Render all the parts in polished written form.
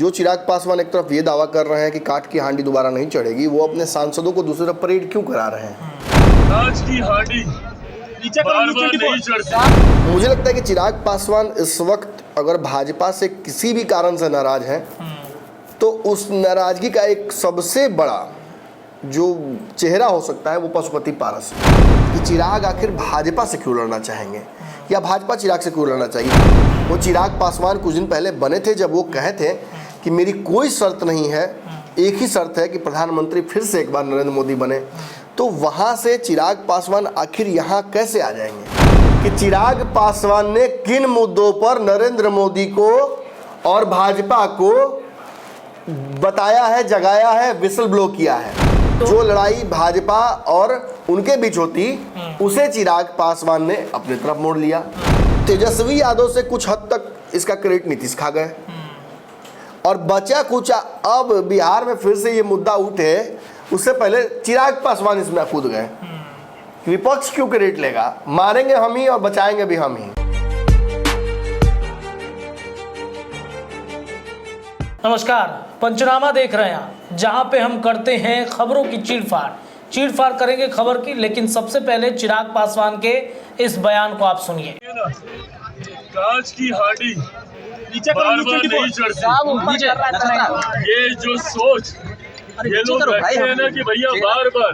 जो चिराग पासवान एक तरफ ये दावा कर रहे हैं कि काठ की हांडी दोबारा नहीं चढ़ेगी, वो अपने सांसदों को दूसरी तरफ परेड क्यों करा रहे हैं? कांच की हांडी बार-बार नहीं चढ़ती। मुझे लगता है कि चिराग पासवान इस वक्त अगर भाजपा से किसी भी कारण से नाराज हैं तो उस नाराजगी का एक सबसे बड़ा जो चेहरा हो सकता है वो पशुपति पारस है कि चिराग आखिर भाजपा से क्यों लड़ना चाहेंगे या भाजपा चिराग से क्यों लड़ना चाहिए। वो चिराग पासवान कुछ दिन पहले बने थे जब वो कहे थे कि मेरी कोई शर्त नहीं है, एक ही शर्त है कि प्रधानमंत्री फिर से एक बार नरेंद्र मोदी बने। तो वहाँ से चिराग पासवान आखिर यहाँ कैसे आ जाएंगे कि चिराग पासवान ने किन मुद्दों पर नरेंद्र मोदी को और भाजपा को बताया है, जगाया है, विसल ब्लो किया है। जो लड़ाई भाजपा और उनके बीच होती उसे चिराग पासवान ने अपनी तरफ मोड़ लिया। तेजस्वी यादव से कुछ हद तक इसका क्रेडिट नीतीश खा गए और बचा कुचा अब बिहार में फिर से ये मुद्दा उठे उससे पहले चिराग पासवान इसमें कूद गए। विपक्ष क्यों क्रेडिट लेगा? मारेंगे हम ही और बचाएंगे भी हम ही। नमस्कार, पंचनामा देख रहे हैं जहां पे हम करते हैं खबरों की चीरफाड़ करेंगे खबर की, लेकिन सबसे पहले चिराग पासवान के इस बयान को आप सुनिए। कांच की हांडी बार-बार नहीं चढ़ती। ये जो सोच ये लोग रखते हैं ना कि भैया बार-बार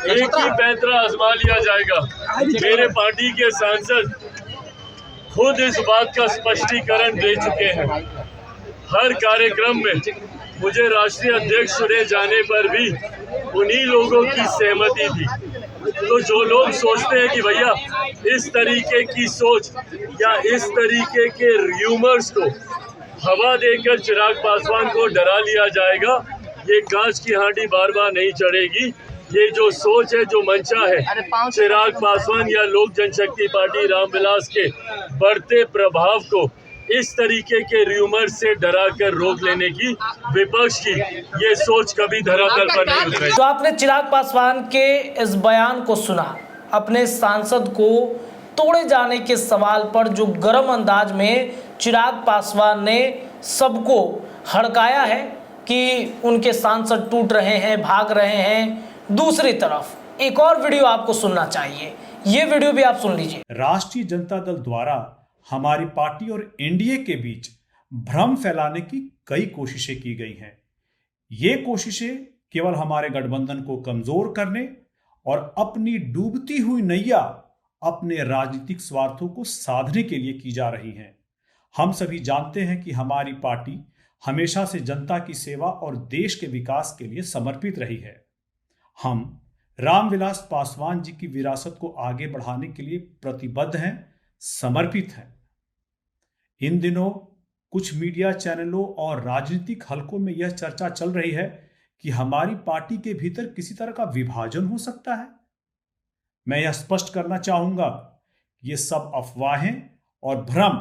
एक ही पैंतरा आजमा लिया जाएगा। मेरे पार्टी के सांसद खुद इस बात का स्पष्टीकरण दे चुके हैं। हर कार्यक्रम में मुझे राष्ट्रीय अध्यक्ष चुने जाने पर भी उन्हीं लोगों की सहमति थी। तो जो लोग सोचते हैं कि भैया इस तरीके की सोच या इस तरीके के र्यूमर्स को हवा देकर चिराग पासवान को डरा लिया जाएगा, ये कांच की हांडी बार-बार नहीं चढ़ेगी। ये जो सोच है, जो मंशा है चिराग पासवान या लोक जनशक्ति पार्टी रामविलास के बढ़ते प्रभाव को इस तरीके के र्यूमर से डरा कर रोक लेने की विपक्ष की ये सोच कभी धरातल पर नहीं उतरेगी। तो आपने चिराग पासवान के इस बयान को सुना। अपने सांसद को तोड़े जाने के सवाल पर जो गर्म अंदाज में चिराग पासवान ने सबको हड़काया है कि उनके सांसद टूट रहे हैं, भाग रहे हैं। दूसरी तरफ एक और वीडियो आपको सुनना चाहिए, ये वीडियो भी आप सुन लीजिए। राष्ट्रीय जनता दल द्वारा हमारी पार्टी और एनडीए के बीच भ्रम फैलाने की कई कोशिशें की गई हैं। ये कोशिशें केवल हमारे गठबंधन को कमजोर करने और अपनी डूबती हुई नैया अपने राजनीतिक स्वार्थों को साधने के लिए की जा रही हैं। हम सभी जानते हैं कि हमारी पार्टी हमेशा से जनता की सेवा और देश के विकास के लिए समर्पित रही है। हम रामविलास पासवान जी की विरासत को आगे बढ़ाने के लिए प्रतिबद्ध हैं, समर्पित हैं। इन दिनों कुछ मीडिया चैनलों और राजनीतिक हलकों में यह चर्चा चल रही है कि हमारी पार्टी के भीतर किसी तरह का विभाजन हो सकता है। मैं यह स्पष्ट करना चाहूंगा, ये सब अफवाहें और भ्रम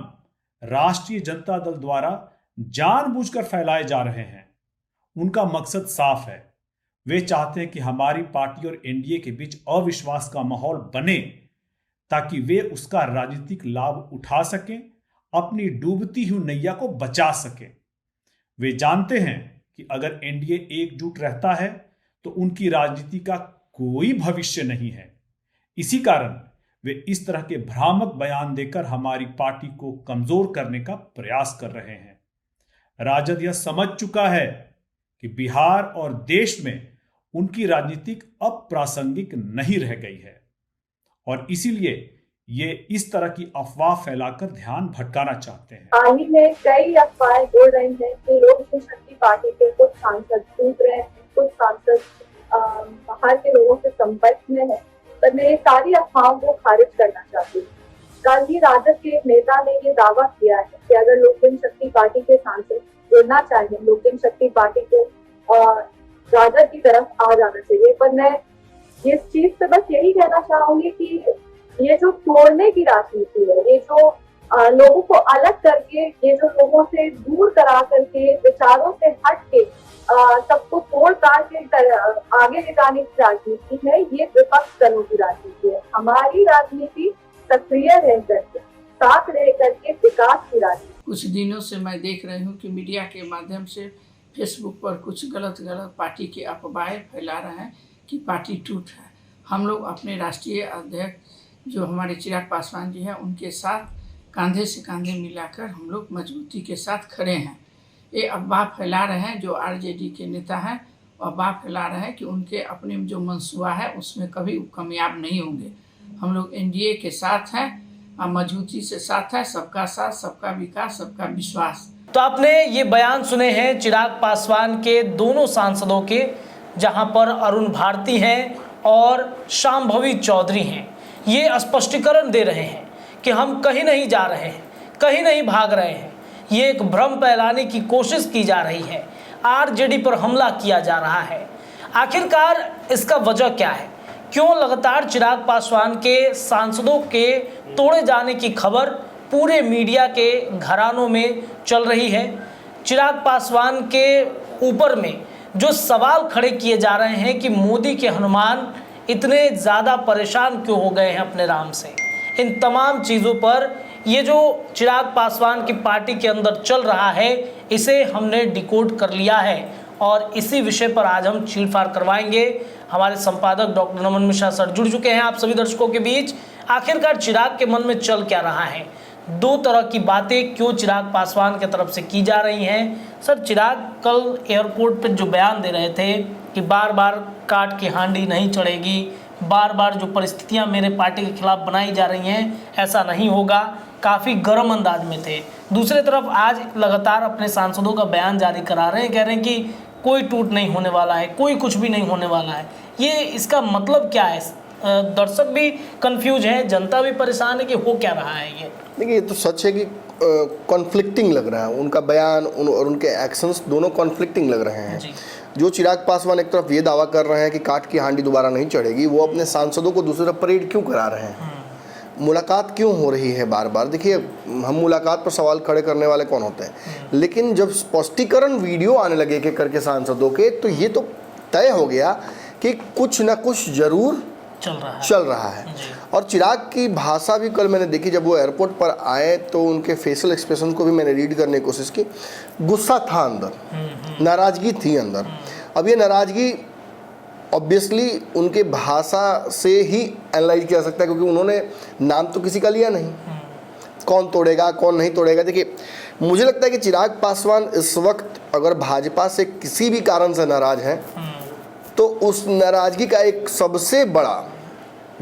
राष्ट्रीय जनता दल द्वारा जानबूझकर फैलाए जा रहे हैं। उनका मकसद साफ है, वे चाहते हैं कि हमारी पार्टी और एनडीए के बीच अविश्वास का माहौल बने ताकि वे उसका राजनीतिक लाभ उठा सकें, अपनी डूबती हुई नैया को बचा सकें। वे जानते हैं कि अगर एनडीए एकजुट रहता है तो उनकी राजनीति का कोई भविष्य नहीं है। इसी कारण वे इस तरह के भ्रामक बयान देकर हमारी पार्टी को कमजोर करने का प्रयास कर रहे हैं। राजद यह समझ चुका है कि बिहार और देश में उनकी राजनीतिक अप्रासंगिक नहीं रह गई है और इसीलिए ये इस तरह की अफवाह फैलाकर ध्यान भटकाना चाहते हैं। हाल ही में कई अफवाहें बोल रही हैं कि लोक जनशक्ति पार्टी के कुछ सांसद टूट रहे हैं, कुछ सांसद बाहर के लोगों से संपर्क में है। पर मैं ये सारी अफवाहों को खारिज करना चाहती हूँ। कल ही राजद के एक नेता ने ये दावा किया है कि अगर लोक जनशक्ति पार्टी के सांसद जुड़ना चाहिए, लोक जनशक्ति पार्टी को राजद की तरफ आ जाना चाहिए। पर मैं इस चीज पे बस यही कहना चाहूंगी कि ये जो तोड़ने की राजनीति है, ये जो लोगों को अलग करके, ये जो लोगों से दूर करा करके, विचारों से हट के सबको तोड़ काट के आगे ले जाने की राजनीति है, ये विपक्ष दलों की राजनीति है। हमारी राजनीति सक्रिय रह करके, साथ रह करके विकास की राजनीति। कुछ दिनों से मैं देख रही हूँ कि मीडिया के माध्यम से फेसबुक पर कुछ गलत पार्टी के अफवाहें फैला रहे हैं कि पार्टी टूट है। हम लोग अपने राष्ट्रीय अध्यक्ष जो हमारे चिराग पासवान जी हैं उनके साथ कंधे से कंधे मिलाकर हम लोग मजबूती के साथ खड़े हैं। ये अफवाह फैला रहे हैं जो आरजेडी के नेता हैं, अफवाह फैला रहे हैं कि उनके अपने जो मंसूबा है उसमें कभी कामयाब नहीं होंगे। हम लोग एनडीए के साथ हैं, मजबूती से साथ है, सबका साथ, सबका विकास, सबका विश्वास। तो आपने ये बयान सुने हैं चिराग पासवान के दोनों सांसदों के, जहां पर अरुण भारती हैं और शांभवी चौधरी हैं। ये स्पष्टीकरण दे रहे हैं कि हम कहीं नहीं जा रहे हैं, कहीं नहीं भाग रहे हैं। ये एक भ्रम फैलाने की कोशिश की जा रही है, आरजेडी पर हमला किया जा रहा है। आखिरकार इसका वजह क्या है? क्यों लगातार चिराग पासवान के सांसदों के तोड़े जाने की खबर पूरे मीडिया के घरानों में चल रही है? चिराग पासवान के ऊपर में जो सवाल खड़े किए जा रहे हैं कि मोदी के हनुमान इतने ज़्यादा परेशान क्यों हो गए हैं अपने राम से, इन तमाम चीज़ों पर ये जो चिराग पासवान की पार्टी के अंदर चल रहा है इसे हमने डिकोड कर लिया है और इसी विषय पर आज हम चीरफाड़ करवाएंगे। हमारे संपादक डॉक्टर नमन मिश्रा सर जुड़ चुके हैं आप सभी दर्शकों के बीच। आखिरकार चिराग के मन में चल क्या रहा है? दो तरह की बातें क्यों चिराग पासवान की तरफ से की जा रही हैं? सर, चिराग कल एयरपोर्ट पर जो बयान दे रहे थे कि बार बार काट की हांडी नहीं चढ़ेगी, बार बार जो परिस्थितियां मेरे पार्टी के खिलाफ बनाई जा रही हैं ऐसा नहीं होगा, काफ़ी गर्म अंदाज में थे। दूसरी तरफ आज लगातार अपने सांसदों का बयान जारी करा रहे हैं, कह रहे हैं कि कोई टूट नहीं होने वाला है, कोई कुछ भी नहीं होने वाला है। ये इसका मतलब क्या है? दर्शक भी कंफ्यूज है, जनता भी परेशान है कि हो क्या रहा है ये। देखिए, ये तो सच है कि कॉन्फ्लिक्टिंग लग रहा है उनका बयान और उनके एक्शंस दोनों कॉन्फ्लिक्टिंग लग रहे हैं। जो चिराग पासवान एक तरफ ये दावा कर रहे हैं कि काट की हांडी दोबारा नहीं चढ़ेगी, वो अपने सांसदों को दूसरी तरफ परेड क्यों करा रहे हैं? मुलाकात क्यों हो रही है बार बार? देखिए, हम मुलाकात पर सवाल खड़े करने वाले कौन होते हैं, लेकिन जब स्पष्टीकरण वीडियो आने लगे के करके सांसदों के, तो ये तो तय हो गया कि कुछ ना कुछ जरूर चल रहा है। और चिराग की भाषा भी कल मैंने देखी, जब वो एयरपोर्ट पर आए तो उनके फेशियल एक्सप्रेशन को भी मैंने रीड करने की कोशिश की। गुस्सा था अंदर, नाराजगी थी अंदर। अब ये नाराजगी ऑब्वियसली उनके भाषा से ही एनालाइज किया जा सकता है, क्योंकि उन्होंने नाम तो किसी का लिया नहीं। कौन तोड़ेगा कौन नहीं तोड़ेगा? देखिए, मुझे लगता है कि चिराग पासवान इस वक्त अगर भाजपा से किसी भी कारण से नाराज हैं तो उस नाराजगी का एक सबसे बड़ा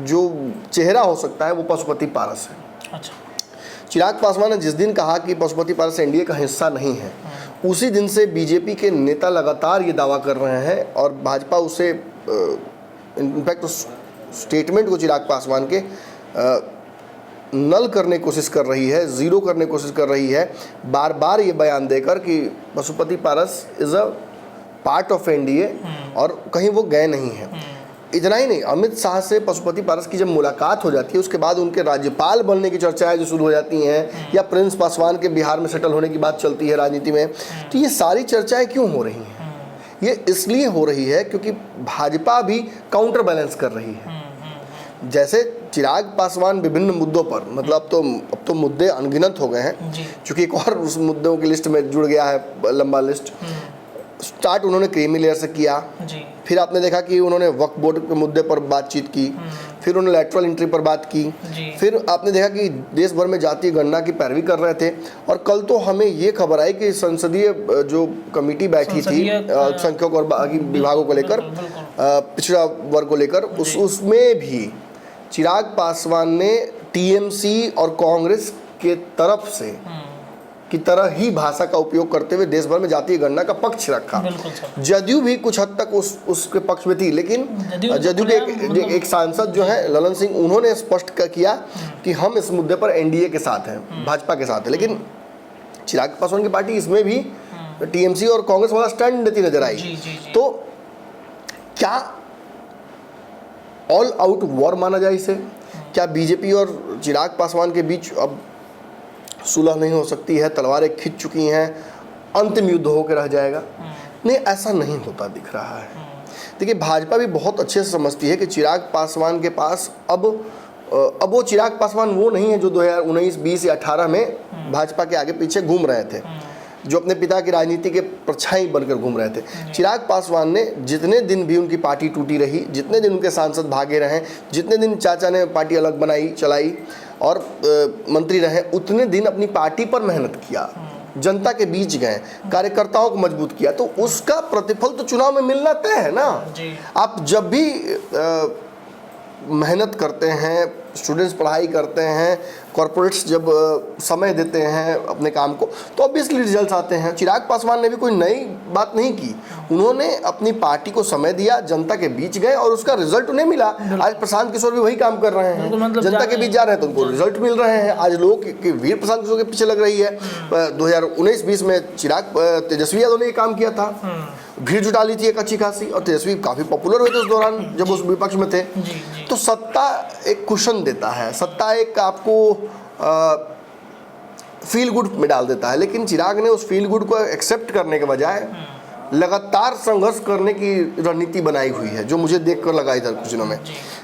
जो चेहरा हो सकता है वो पशुपति पारस है। अच्छा। चिराग पासवान ने जिस दिन कहा कि पशुपति पारस एनडीए का हिस्सा नहीं है, उसी दिन से बीजेपी के नेता लगातार ये दावा कर रहे हैं और भाजपा उसे इनफैक्ट उस स्टेटमेंट को चिराग पासवान के नल करने की कोशिश कर रही है, ज़ीरो करने की कोशिश कर रही है, बार बार ये बयान देकर कि Pashupati Paras is a part of NDA और कहीं वो गए नहीं हैं। इतना ही नहीं, अमित शाह से पशुपति पारस की जब मुलाकात हो जाती है उसके बाद उनके राज्यपाल बनने की चर्चाएं जो शुरू हो जाती हैं, या प्रिंस पासवान के बिहार में सेटल होने की बात चलती है राजनीति में, तो ये सारी चर्चाएं क्यों हो रही हैं? ये इसलिए हो रही है क्योंकि भाजपा भी काउंटर बैलेंस कर रही है। जैसे चिराग पासवान विभिन्न मुद्दों पर, मतलब अब तो मुद्दे अनगिनत हो गए हैं, चूँकि एक और उस मुद्दों की लिस्ट में जुड़ गया है, लंबा लिस्ट। स्टार्ट उन्होंने क्रीमी लेयर से किया, फिर आपने देखा कि उन्होंने वक्फ बोर्ड के मुद्दे पर बातचीत की, फिर उन्होंने लैटरल एंट्री पर बात की, फिर आपने देखा कि देश भर में जातीय गणना की पैरवी कर रहे थे। और कल तो हमें ये खबर आई कि संसदीय जो कमेटी बैठी थी अल्पसंख्यक और बाकी विभागों को लेकर, पिछड़ा वर्ग को लेकर, उसमें भी चिराग पासवान ने टीएमसी और कांग्रेस के तरफ से की तरह ही भाषा का उपयोग करते हुए देश भर में जातीय गणना का पक्ष रखा। जदयू भी कुछ हद तक उसके पक्ष में थी, लेकिन जदयू के एक सांसद जो है ललन सिंह, उन्होंने स्पष्ट किया कि हम इस मुद्दे पर एनडीए के साथ हैं, भाजपा के साथ है। लेकिन चिराग पासवान की पार्टी इसमें भी टीएमसी और कांग्रेस वाला स्टैंड देती नजर आई। तो क्या ऑल आउट वॉर माना जाए इसे? क्या बीजेपी और चिराग पासवान के बीच अब सुलह नहीं हो सकती है, तलवारें खिंच चुकी हैं, अंतिम युद्ध होकर रह जाएगा? नहीं, ऐसा नहीं होता दिख रहा है। देखिए, भाजपा भी बहुत अच्छे से समझती है कि चिराग पासवान के पास अब अब वो चिराग पासवान वो नहीं है जो 2019, 20 या 18 में भाजपा के आगे पीछे घूम रहे थे, जो अपने पिता की राजनीति के परछाई बनकर घूम रहे थे। चिराग पासवान ने जितने दिन भी उनकी पार्टी टूटी रही, जितने दिन उनके सांसद भागे रहे, जितने दिन चाचा ने पार्टी अलग बनाई चलाई और मंत्री रहे, उतने दिन अपनी पार्टी पर मेहनत किया, जनता के बीच गए, कार्यकर्ताओं को मजबूत किया। तो उसका प्रतिफल तो चुनाव में मिलना तय है ना। आप जब भी मेहनत करते हैं, स्टूडेंट्स पढ़ाई करते हैं, कॉर्पोरेट्स जब समय देते हैं अपने काम को, तो ऑब्वियसली रिजल्ट्स आते हैं। चिराग पासवान ने भी कोई नई बात नहीं की, उन्होंने अपनी पार्टी को समय दिया, जनता के बीच गए और उसका रिजल्ट उन्हें मिला। आज प्रशांत किशोर भी वही काम कर रहे हैं, जनता के बीच जा रहे हैं तो उनको रिजल्ट मिल रहे हैं। आज लोग वीर प्रशांत किशोर के पीछे लग रही है। 2019-20 में तेजस्वी यादव ने ये काम किया था, भीड़ जुटा ली थी एक अच्छी खासी, और तेजस्वी काफ़ी पॉपुलर हुए थे उस दौरान जब उस विपक्ष में थे। तो सत्ता एक कुशन देता है, सत्ता एक आपको फील गुड में डाल देता है, लेकिन चिराग ने उस फील गुड को एक्सेप्ट करने के बजाय लगातार संघर्ष करने की रणनीति बनाई हुई है, जो मुझे देखकर लगा इधर कुछ दिनों में।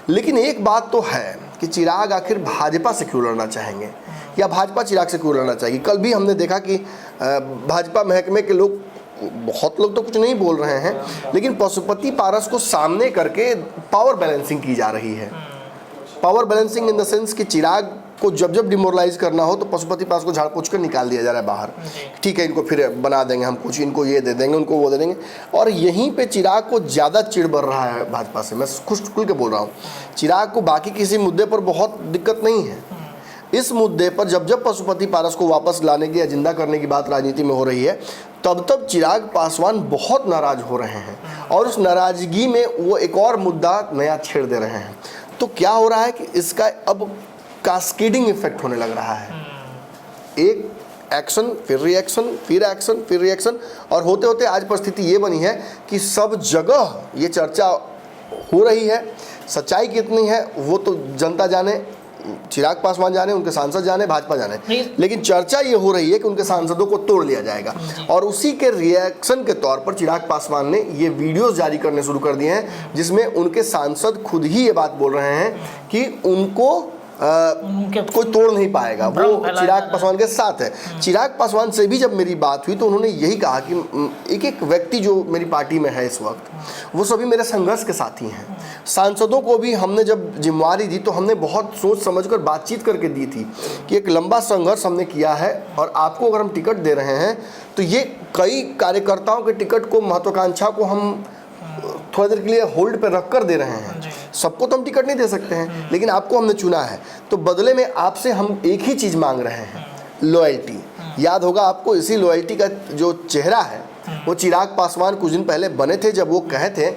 लेकिन एक बात तो है कि चिराग आखिर भाजपा से क्यों लड़ना चाहेंगे, या भाजपा चिराग से क्यों लड़ना चाहिए। कल भी हमने देखा कि भाजपा महकमे के लोग, बहुत लोग तो कुछ नहीं बोल रहे हैं, लेकिन पशुपति पारस को सामने करके पावर बैलेंसिंग की जा रही है। Power balancing in the sense कि चिराग को जब जब डिमोरलाइज करना हो तो पशुपति पारस को झाड़ पोंछ कर निकाल दिया जा रहा है बाहर। ठीक है, इनको फिर बना देंगे हम कुछ, इनको ये दे देंगे, उनको वो दे देंगे, और यहीं पे चिराग को ज़्यादा चिढ़ बढ़ रहा है भाजपा से। मैं खुल के बोल रहा हूँ, चिराग को बाकी किसी मुद्दे पर बहुत दिक्कत नहीं है। इस मुद्दे पर जब जब पशुपति पारस को वापस लाने की या जिंदा करने की बात राजनीति में हो रही है, तब तब चिराग पासवान बहुत नाराज हो रहे हैं, और उस नाराजगी में वो एक और मुद्दा नया छेड़ दे रहे हैं। तो क्या हो रहा है कि इसका अब कास्केडिंग इफेक्ट होने लग रहा है। एक एक्शन फिर रिएक्शन, फिर एक्शन फिर रिएक्शन, और होते होते आज परिस्थिति ये बनी है कि सब जगह ये चर्चा हो रही है। सच्चाई कितनी है वो तो जनता जाने, चिराग पासवान जाने, उनके सांसद जाने, भाजपा जाने, लेकिन चर्चा ये हो रही है कि उनके सांसदों को तोड़ लिया जाएगा। और उसी के रिएक्शन के तौर पर चिराग पासवान ने ये वीडियोस जारी करने शुरू कर दिए हैं, जिसमें उनके सांसद खुद ही ये बात बोल रहे हैं कि उनको कोई तोड़ नहीं पाएगा, वो चिराग पासवान के साथ है। चिराग पासवान से भी जब मेरी बात हुई तो उन्होंने यही कहा कि एक एक व्यक्ति जो मेरी पार्टी में है इस वक्त, वो सभी मेरे संघर्ष के साथी हैं। सांसदों को भी हमने जब जिम्मेवारी दी तो हमने बहुत सोच समझकर बातचीत करके दी थी कि एक लंबा संघर्ष हमने किया है, और आपको अगर हम टिकट दे रहे हैं तो ये कई कार्यकर्ताओं के टिकट को, महत्वाकांक्षा को हम थोड़ी देर के लिए होल्ड पे रख कर दे रहे हैं। सबको तो हम टिकट नहीं दे सकते हैं, लेकिन आपको हमने चुना है, तो बदले में आपसे हम एक ही चीज़ मांग रहे हैं, लॉयल्टी। याद होगा आपको, इसी लॉयल्टी का जो चेहरा है वो चिराग पासवान कुछ दिन पहले बने थे, जब वो कहे थे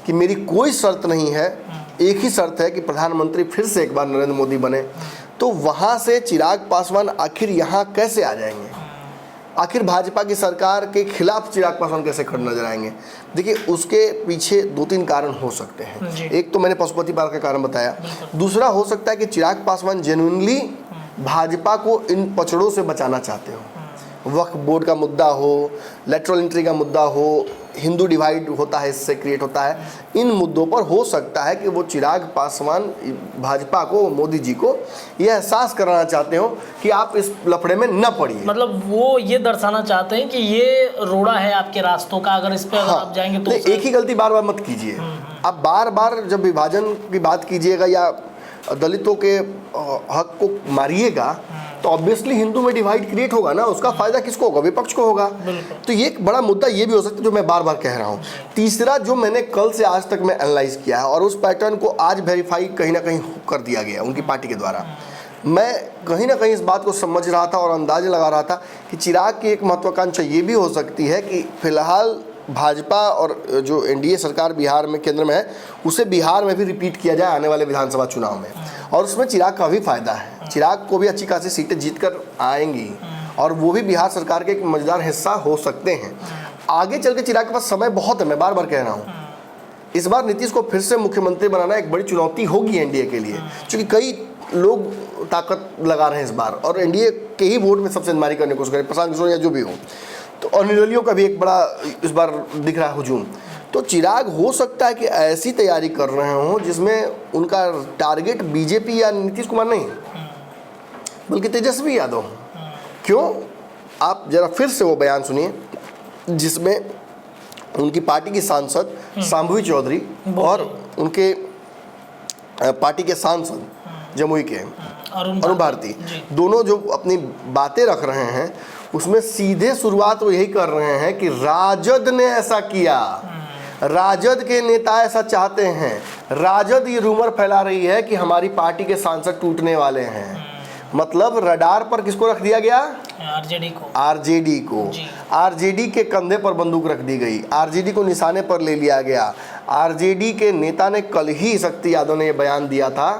कि मेरी कोई शर्त नहीं है, एक ही शर्त है कि प्रधानमंत्री फिर से एक बार नरेंद्र मोदी बने। तो वहाँ से चिराग पासवान आखिर यहाँ कैसे आ जाएंगे, आखिर भाजपा की सरकार के खिलाफ चिराग पासवान कैसे खड़े नजर आएंगे। देखिए, उसके पीछे 2-3 कारण हो सकते हैं। एक तो मैंने पशुपति पारस का कारण बताया, दूसरा हो सकता है कि चिराग पासवान जेन्युइनली भाजपा को इन पचड़ों से बचाना चाहते हो। वक्फ बोर्ड का मुद्दा हो, लेटरल एंट्री का मुद्दा हो, हिंदू डिवाइड होता है, इससे क्रिएट होता है, इन मुद्दों पर हो सकता है कि वो चिराग पासवान भाजपा को, मोदी जी को ये एहसास कराना चाहते हो कि आप इस लफड़े में न पड़िए। मतलब वो ये दर्शाना चाहते हैं कि ये रोड़ा है आपके रास्तों का, अगर इस पे अगर आप जाएंगे तो एक ही गलती बार बार मत कीजिए। आप बार बार जब विभाजन की बात कीजिएगा या दलितों के हक को मारिएगा तो ऑब्वियसली हिंदू में डिवाइड क्रिएट होगा ना, उसका फायदा किसको होगा, विपक्ष को होगा। तो ये एक बड़ा मुद्दा ये भी हो सकता है जो मैं बार बार कह रहा हूँ। तीसरा जो मैंने कल से आज तक में एनालाइज किया है और उस पैटर्न को आज वेरीफाई कहीं ना कहीं कर दिया गया उनकी पार्टी के द्वारा, मैं कहीं ना कहीं इस बात को समझ रहा था और अंदाजे लगा रहा था कि चिराग की एक महत्वाकांक्षा ये भी हो सकती है कि फिलहाल भाजपा और जो एनडीए सरकार बिहार में केंद्र में है उसे बिहार में भी रिपीट किया जाए आने वाले विधानसभा चुनाव में, और उसमें चिराग का भी फायदा है। चिराग को भी अच्छी खासी सीटें जीत कर आएंगी और वो भी बिहार सरकार के एक मजेदार हिस्सा हो सकते हैं। आगे चल के चिराग के पास समय बहुत है, मैं बार बार कह रहा हूँ। इस बार नीतीश को फिर से मुख्यमंत्री बनाना एक बड़ी चुनौती होगी एनडीए के लिए, क्योंकि कई लोग ताकत लगा रहे हैं इस बार और एनडीए के ही वोट में सबसे इनमारी करने की कोशिश करें, प्रशांत किशोर या जो भी हो। तो और निर्दलियों का भी एक बड़ा इस बार दिख रहा है हुजूम। तो चिराग हो सकता है कि ऐसी तैयारी कर रहे हों जिसमें उनका टारगेट बीजेपी या नीतीश कुमार नहीं बल्कि तेजस्वी यादव। क्यों? आप जरा फिर से वो बयान सुनिए जिसमें उनकी पार्टी की सांसद शांभवी चौधरी और उनके पार्टी के सांसद जमुई के अरुण भारती दोनों जो अपनी बातें रख रहे हैं उसमें सीधे शुरुआत वो यही कर रहे हैं कि राजद ने ऐसा किया, राजद के नेता ऐसा चाहते हैं, राजद ये रूमर फैला रही है कि हमारी पार्टी के सांसद टूटने वाले हैं। मतलब रडार पर किसको रख दिया गया? आरजेडी को आरजेडी के कंधे पर बंदूक रख दी गई, आरजेडी को निशाने पर ले लिया गया। आरजेडी के नेता ने कल ही शक्ति यादव ने ये बयान दिया था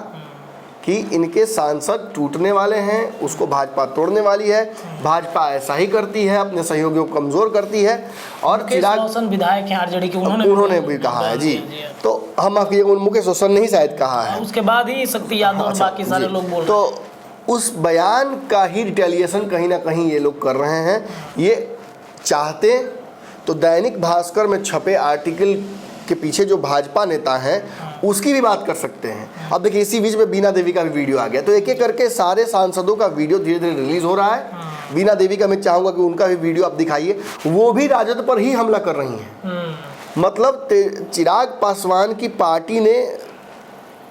कि इनके सांसद टूटने वाले हैं, उसको भाजपा तोड़ने वाली है, भाजपा ऐसा ही करती है, अपने सहयोगियों को कमजोर करती है। और चिराग विधायक हैं आरजेडी के, उन्होंने भी कहा है जी। तो हम मुकेश रोशन ने ही शायद कहा है, उसके बाद ही शक्ति यादव और बाकी सारे लोग बोल रहे हैं। तो उस बयान का ही रिटेलिएशन कहीं ना कहीं ये लोग कर रहे हैं। ये चाहते तो दैनिक भास्कर में छपे आर्टिकल के पीछे जो भाजपा नेता हैं उसकी भी बात कर सकते हैं। अब देखिए इसी बीच में बीना देवी का भी वीडियो आ गया, तो एक एक करके सारे सांसदों का वीडियो धीरे धीरे रिलीज हो रहा है। बीना देवी का मैं चाहूँगा कि उनका भी वीडियो आप दिखाइए, वो भी राजद पर ही हमला कर रही हैं। मतलब चिराग पासवान की पार्टी ने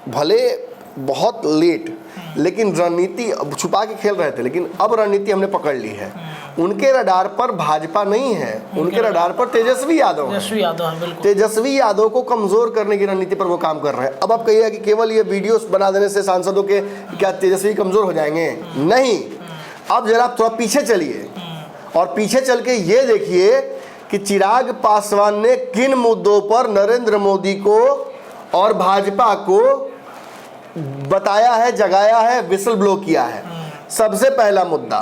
भले बहुत लेट लेकिन रणनीति अब छुपा के खेल रहे थे, लेकिन अब रणनीति हमने पकड़ ली है। उनके रडार पर भाजपा नहीं है, उनके रडार पर तेजस्वी यादव है। तेजस्वी यादव को कमजोर करने की रणनीति पर वो काम कर रहे हैं। अब आप कहिएगा कि केवल ये वीडियोस बना देने से सांसदों के क्या तेजस्वी कमजोर हो जाएंगे? नहीं। अब जरा आप थोड़ा पीछे चलिए और पीछे चल के ये देखिए कि चिराग पासवान ने किन मुद्दों पर नरेंद्र मोदी को और भाजपा को बताया है, जगाया है, विसल ब्लो किया है। सबसे पहला मुद्दा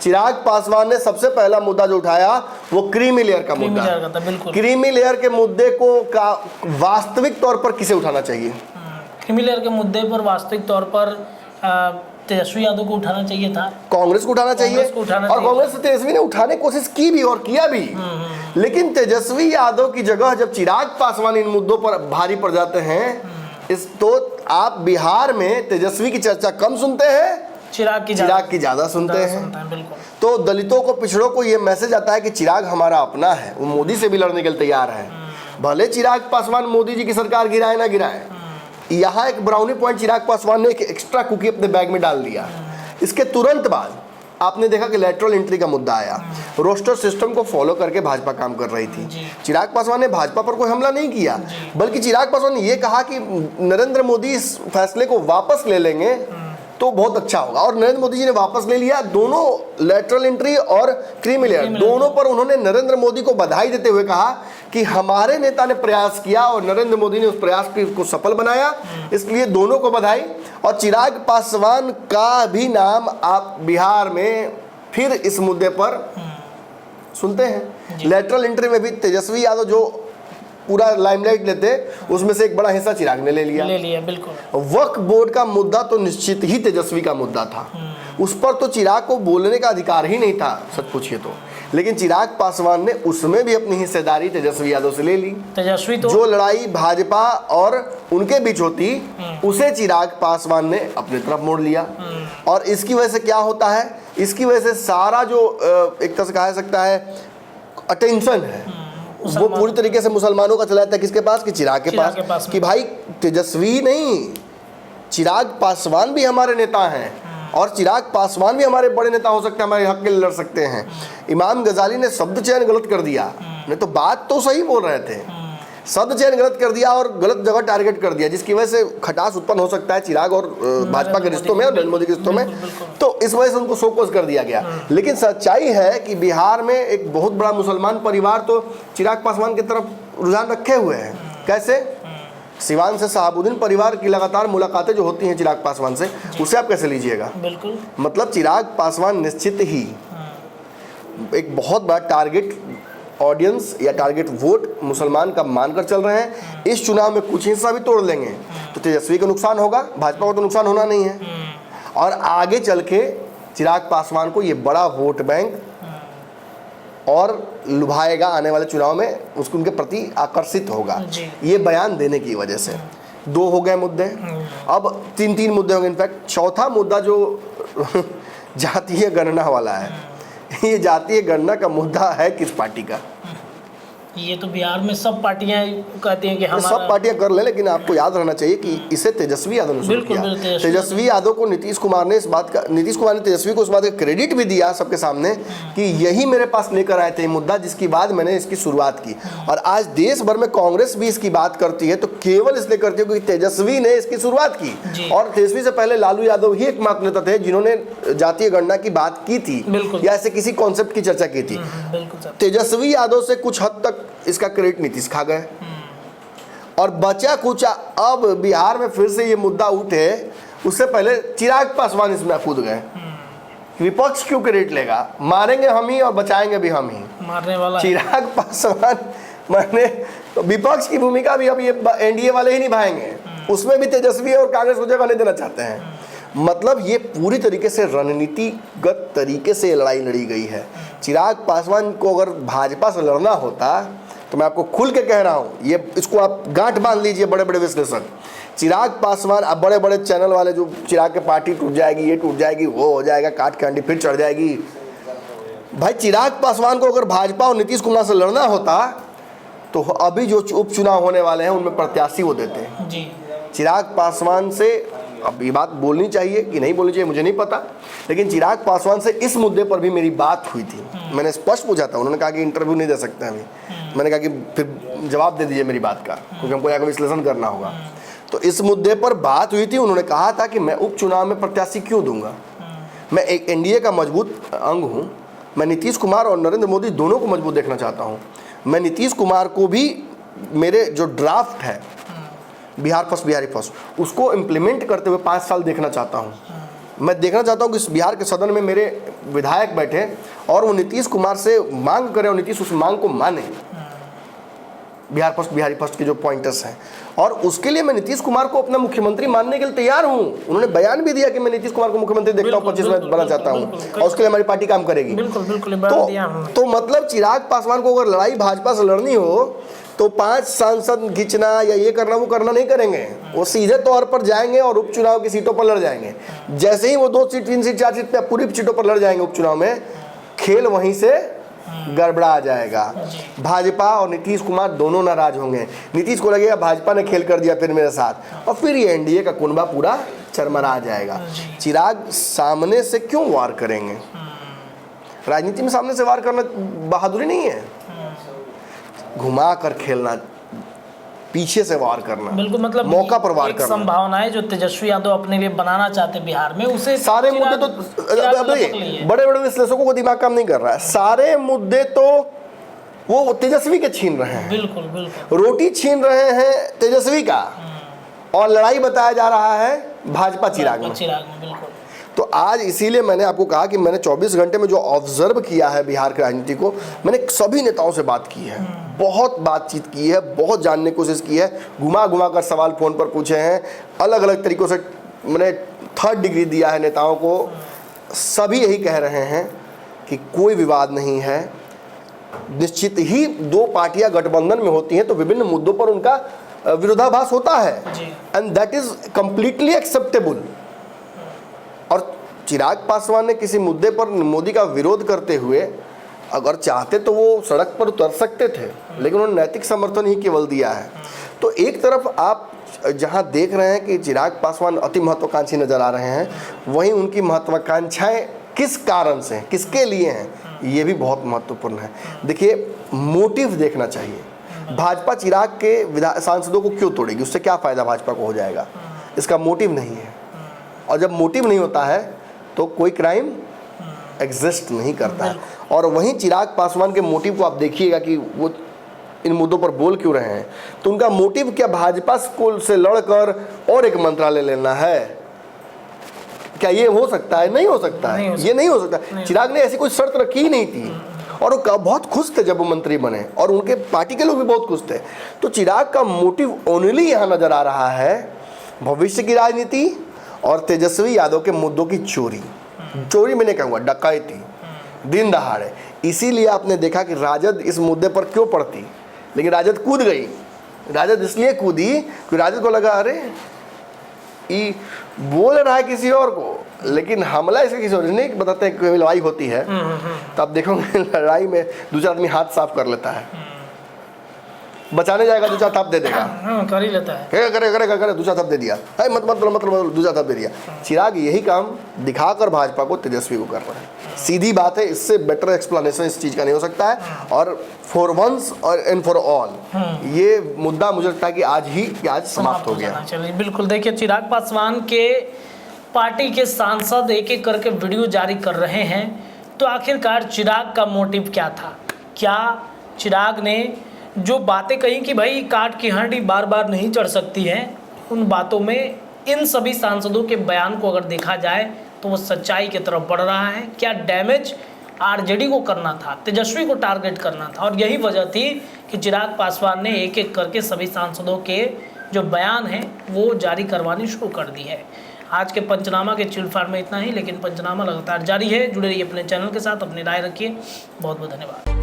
चिराग पासवान ने सबसे पहला मुद्दा जो उठाया वो क्रीमी लेयर का मुद्दा। क्रीमी लेयर के मुद्दे को का वास्तविक तौर पर किसे उठाना चाहिए? क्रीमी लेयर के मुद्दे पर वास्तविक तौर पर तेजस्वी यादव को उठाना चाहिए था, कांग्रेस को उठाना चाहिए। और कांग्रेस तेजस्वी ने उठाने की कोशिश की भी और किया भी, लेकिन तेजस्वी यादव की जगह जब चिराग पासवान इन मुद्दों पर भारी पड़ जाते हैं तो आप बिहार में तेजस्वी की चर्चा कम सुनते हैं, चिराग की ज्यादा सुनते हैं। तो दलितों को, पिछड़ों को ये मैसेज आता है कि चिराग हमारा अपना है, वो मोदी से भी लड़ने के लिए तैयार है। भले चिराग पासवान मोदी जी की सरकार गिराए ना गिराए, यहाँ एक ब्राउनी पॉइंट चिराग पासवान ने एक एक्स्ट्रा कुकी अपने बैग में डाल दिया। इसके तुरंत बाद आपने देखा कि लेटरल एंट्री का मुद्दा आया। रोस्टर सिस्टम को फॉलो करके भाजपा काम कर रही थी। चिराग पासवान ने भाजपा पर कोई हमला नहीं किया, बल्कि चिराग पासवान ने यह कहा कि नरेंद्र मोदी इस फैसले को वापस ले लेंगे तो बहुत अच्छा होगा, और नरेंद्र मोदी जी ने वापस ले लिया। दोनों लेटरल एंट्री और क्रीमी लेयर दोनों पर उन्होंने नरेंद्र मोदी को बधाई देते हुए कहा कि हमारे नेता ने प्रयास किया और नरेंद्र मोदी ने उस प्रयास को सफल बनाया, इसलिए दोनों को बधाई। और चिराग पासवान का भी नाम आप बिहार में फिर इस मुद्दे पर सुनते हैं। लेटरल एंट्री में भी तेजस्वी यादव जो पूरा लाइमलाइट लेते, उसमें से एक बड़ा हिस्सा चिराग ने ले लिया। बिल्कुल। वक्फ बोर्ड का मुद्दा तो निश्चित ही तेजस्वी का मुद्दा था, उस पर तो चिराग को बोलने का अधिकार ही नहीं था सच पूछिए तो, लेकिन चिराग पासवान ने उसमें भी अपनी हिस्सेदारी तेजस्वी यादव से ले ली। तेजस्वी तो जो लड़ाई भाजपा और उनके बीच होती उसे चिराग पासवान ने अपनी तरफ मोड़ लिया। और इसकी वजह से क्या होता है? इसकी वजह से सारा जो एक तरह से कहा सकता है अटेंशन है वो पूरी तरीके से मुसलमानों का चला जाता है। किसके पास? कि चिराग के पास कि भाई तेजस्वी नहीं, चिराग पासवान भी हमारे नेता हैं और चिराग पासवान भी हमारे बड़े नेता हो सकते हैं, हमारे हक के लिए लड़ सकते हैं। इमाम गजाली ने शब्द चयन गलत कर दिया, नहीं तो बात तो सही बोल रहे थे, शब्द चयन गलत कर दिया और गलत जगह टारगेट कर दिया, जिसकी वजह से खटास उत्पन्न हो सकता है चिराग और भाजपा के रिश्तों में और नरेंद्र मोदी के रिश्तों में। तो इस वजह से उनको शोकोज कर दिया गया। लेकिन सच्चाई है कि बिहार में एक बहुत बड़ा मुसलमान परिवार तो चिराग पासवान की तरफ रुझान रखे हुए हैं। कैसे? सिवान से शहाबुद्दीन परिवार की लगातार मुलाकातें जो होती हैं चिराग पासवान से, उसे आप कैसे लीजिएगा? बिल्कुल। मतलब चिराग पासवान निश्चित ही एक बहुत बड़ा टारगेट ऑडियंस या टारगेट वोट मुसलमान का मानकर चल रहे हैं। इस चुनाव में कुछ हिस्सा भी तोड़ लेंगे तो तेजस्वी को नुकसान होगा, भाजपा को तो नुकसान होना नहीं है। और आगे चल के चिराग पासवान को ये बड़ा वोट बैंक और लुभाएगा, आने वाले चुनाव में उसको उनके प्रति आकर्षित होगा। जी। ये बयान देने की वजह से 2 हो गए मुद्दे, अब 3 मुद्दे होंगे। इनफैक्ट चौथा मुद्दा जो जातीय गणना वाला है, ये जातीय गणना का मुद्दा है किस पार्टी का? ये तो बिहार में सब पार्टियां कहती हैं कि सब हमारा पार्टियां कर ले, लेकिन आपको याद रहना चाहिए कि इसे तेजस्वी यादव ने शुरू बिल्कुल, किया। बिल्कुल, तेजस्वी यादव को नीतीश कुमार ने तेजस्वी को इस बात का क्रेडिट भी दिया सबके सामने कि यही मेरे पास लेकर आए थे मुद्दा, जिसकी बाद मैंने इसकी शुरुआत की। और आज देश भर में कांग्रेस भी इसकी बात करती है, तो केवल इसलिए करती है क्योंकि तेजस्वी ने इसकी शुरुआत जी। की। और तेजस्वी से पहले लालू यादव ही एकमात्र नेता थे जिन्होंने जातीय गणना की बात की थी बिल्कुल। या ऐसे किसी कॉन्सेप्ट की चर्चा की थी। बिल्कुल सर। तेजस्वी यादव से कुछ हद तक इसका क्रेडिट नीतीश खा गए, और बचा कुचा अब बिहार में फिर से ये मुद्दा उठे, उससे पहले चिराग पासवान इसमें कूद गए। विपक्ष क्यों क्रेडिट लेगा? मारेंगे हम ही और बचाएंगे भी हम ही। मारने वाला है। चिराग पासवान मारने, तो विपक्ष की भूमिका भी अब ये एनडीए वाले ही निभाएंगे, उसमें भी तेजस्वी और कांग्रेस को जगह नहीं देना चाहते हैं। मतलब ये पूरी तरीके से रणनीतिगत तरीके से लड़ाई लड़ी गई है। चिराग पासवान को अगर भाजपा से लड़ना होता, तो मैं आपको खुल के कह रहा हूँ, ये इसको आप गांठ बांध लीजिए बड़े बड़े विश्लेषक, चिराग पासवान, अब बड़े बड़े चैनल वाले जो चिराग के पार्टी टूट जाएगी, ये टूट जाएगी, वो हो जाएगा, काट के अंडी फिर चढ़ जाएगी। भाई चिराग पासवान को अगर भाजपा और नीतीश कुमार से लड़ना होता, तो अभी जो उपचुनाव होने वाले हैं उनमें प्रत्याशी वो देते हैं। जी। चिराग पासवान से, अब ये बात बोलनी चाहिए कि नहीं बोलनी चाहिए मुझे नहीं पता, लेकिन चिराग पासवान से इस मुद्दे पर भी मेरी बात हुई थी। मैंने स्पष्ट पूछा था, उन्होंने कहा कि इंटरव्यू नहीं दे सकते अभी। मैंने कहा कि फिर जवाब दे दीजिए मेरी बात का, क्योंकि हमको यहाँ का विश्लेषण करना होगा। तो इस मुद्दे पर बात हुई थी, उन्होंने कहा था कि मैं उपचुनाव में प्रत्याशी क्यों दूंगा, मैं एक एनडीए का मजबूत अंग हूँ, मैं नीतीश कुमार और नरेंद्र मोदी दोनों को मजबूत देखना चाहता हूँ। मैं नीतीश कुमार को भी मेरे जो ड्राफ्ट है बिहार फर्स्ट बिहारी फर्स्ट, उसको इम्प्लीमेंट करते हुए 5 साल देखना चाहता हूँ। मैं देखना चाहता हूँ कि इस बिहार के सदन में मेरे विधायक बैठे और वो नीतीश कुमार से मांग करें और नीतीश उस मांग को माने, बिहार फर्स्ट बिहारी फर्स्ट के जो पॉइंटर्स हैं। और उसके लिए मैं नीतीश कुमार को अपना मुख्यमंत्री मानने के लिए तैयार हूँ। उन्होंने बयान भी दिया कि मैं नीतीश कुमार को मुख्यमंत्री देखता हूँ, 25 में बना चाहता हूँ, और उसके लिए हमारी पार्टी काम करेगी। बिल्कुल बिल्कुल। तो मतलब चिराग पासवान को अगर लड़ाई भाजपा से लड़नी हो, तो 5 सांसद खींचना या ये करना वो करना नहीं करेंगे, वो सीधे तौर पर जाएंगे और उपचुनाव की सीटों पर लड़ जाएंगे। जैसे ही वो 2 सीट 3 सीट 4 सीट पे पूरी सीटों पर लड़ जाएंगे उपचुनाव में, खेल वहीं से गड़बड़ा जाएगा। भाजपा और नीतीश कुमार दोनों नाराज होंगे। नीतीश को लगेगा भाजपा ने खेल कर दिया फिर मेरे साथ, और फिर ये एनडीए का कुनबा पूरा चरमरा जाएगा। चिराग सामने से क्यों वार करेंगे? राजनीति में सामने से वार करना बहादुरी नहीं है, घुमा कर खेलना, पीछे से वार करना, बिल्कुल। मतलब मौका पर वार एक करना। संभावनाएं जो तेजस्वी यादव अपने लिए बनाना चाहते बिहार में, उसे सारे मुद्दे तो बड़े बड़े विश्लेषकों को दिमाग काम नहीं कर रहा है। सारे मुद्दे तो वो तेजस्वी के छीन रहे हैं। बिल्कुल बिल्कुल। रोटी छीन रहे हैं तेजस्वी का, और लड़ाई बताया जा रहा है भाजपा चिराग में। बिल्कुल। तो आज इसीलिए मैंने आपको कहा कि मैंने 24 घंटे में जो ऑब्जर्व किया है बिहार की राजनीति को, मैंने सभी नेताओं से बात की है, बहुत बातचीत की है, बहुत जानने की कोशिश की है, घुमा घुमा कर सवाल फ़ोन पर पूछे हैं, अलग अलग तरीक़ों से मैंने 3rd डिग्री दिया है नेताओं को। सभी यही कह रहे हैं कि कोई विवाद नहीं है, निश्चित ही 2 पार्टियां गठबंधन में होती हैं तो विभिन्न मुद्दों पर उनका विरोधाभास होता है, and that is completely acceptable. और चिराग पासवान ने किसी मुद्दे पर मोदी का विरोध करते हुए अगर चाहते तो वो सड़क पर उतर सकते थे, लेकिन उन्होंने नैतिक समर्थन ही केवल दिया है। तो एक तरफ आप जहां देख रहे हैं कि चिराग पासवान अति महत्वाकांक्षी नजर आ रहे हैं, वहीं उनकी महत्वाकांक्षाएं किस कारण से, किसके लिए हैं, ये भी बहुत महत्वपूर्ण है। देखिए, मोटिव देखना चाहिए। भाजपा चिराग के सांसदों को क्यों तोड़ेगी, उससे क्या फ़ायदा भाजपा को हो जाएगा, इसका मोटिव नहीं है। और जब मोटिव नहीं होता है तो कोई क्राइम एग्जिस्ट नहीं करता है। और वहीं चिराग पासवान के मोटिव को आप देखिएगा कि वो इन मुद्दों पर बोल क्यों रहे हैं। तो उनका मोटिव क्या भाजपा से लड़कर और एक मंत्रालय लेना है? क्या ये हो सकता है? नहीं हो सकता है, ये नहीं हो सकता। चिराग ने ऐसी कोई शर्त रखी ही नहीं थी, और वो बहुत खुश थे जब वो मंत्री बने, और उनके पार्टी के लोग भी बहुत खुश थे। तो चिराग का मोटिव ओनली यहाँ नजर आ रहा है भविष्य की राजनीति और तेजस्वी यादव के मुद्दों की चोरी। चोरी मैंने कहूँगा डकैती, दिन दहाड़े, इसीलिए आपने देखा कि राजद इस मुद्दे पर क्यों पड़ती, लेकिन राजद कूद गई। राजद इसलिए कूदी कि राजद को लगा अरे ये बोल रहा है किसी और को, लेकिन हमला इसके किसी और नहीं। बताते हैं कि लड़ाई होती है तो आप देखोगे लड़ाई में दूसरा आदमी हाथ साफ कर लेता है, बचाने जाएगा दूसरा थप दे देगा, कर ही लेता है, करे दूसरा थप दे दिया, मतलब दूसरा थप दे दिया। चिराग यही काम दिखाकर भाजपा को, तेजस्वी को कर रहा है। सीधी बात है, इससे बेटर एक्सप्लेनेशन इस चीज़ का नहीं हो सकता है। और फॉर वंस और एंड फॉर ऑल ये मुद्दा मुझे लगता है कि आज समाप्त हो गया। चलिए बिल्कुल, देखिए चिराग पासवान के पार्टी के सांसद एक एक करके वीडियो जारी कर रहे हैं, तो आखिरकार चिराग का मोटिव क्या था? क्या चिराग ने जो बातें कही कि भाई काट की हांडी बार बार नहीं चढ़ सकती है, उन बातों में इन सभी सांसदों के बयान को अगर देखा जाए तो वो सच्चाई की तरफ बढ़ रहा है? क्या डैमेज आरजेडी को करना था, तेजस्वी को टारगेट करना था, और यही वजह थी कि चिराग पासवान ने एक एक करके सभी सांसदों के जो बयान हैं वो जारी करवानी शुरू कर दी है। आज के पंचनामा के चिड़फाड़ में इतना ही, लेकिन पंचनामा लगातार जारी है। जुड़े रहिए अपने चैनल के साथ, अपनी राय रखिए। बहुत बहुत धन्यवाद।